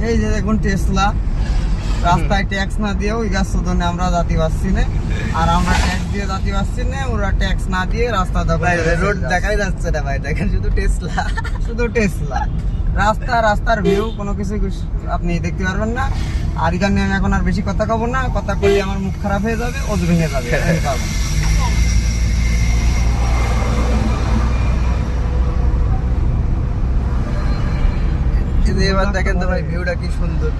এই যে দেখুন টেসলা রাস্তায় ট্যাক্স না দিয়ে ওই গাছ শোধনে আমরা যাতে পারছি না, আর আমরা ট্যাক্স দিয়ে যাতে পারছি না, ওরা ট্যাক্স না দিয়ে রাস্তা রোড দেখাই যাচ্ছে না ভাই, দেখেন শুধু টেসলা, শুধু টেসলা। রাস্তার ভিউ কোনো কিছু আপনি দেখতে পারবেন না। আর এখানে আমি এখন আর বেশি কথা কব না, কথা বললে আমার মুখ খারাপ হয়ে যাবে, ওজ ভেঙে যাবে। এবার দেখেন তো ভাই ভিউটা কি সুন্দর।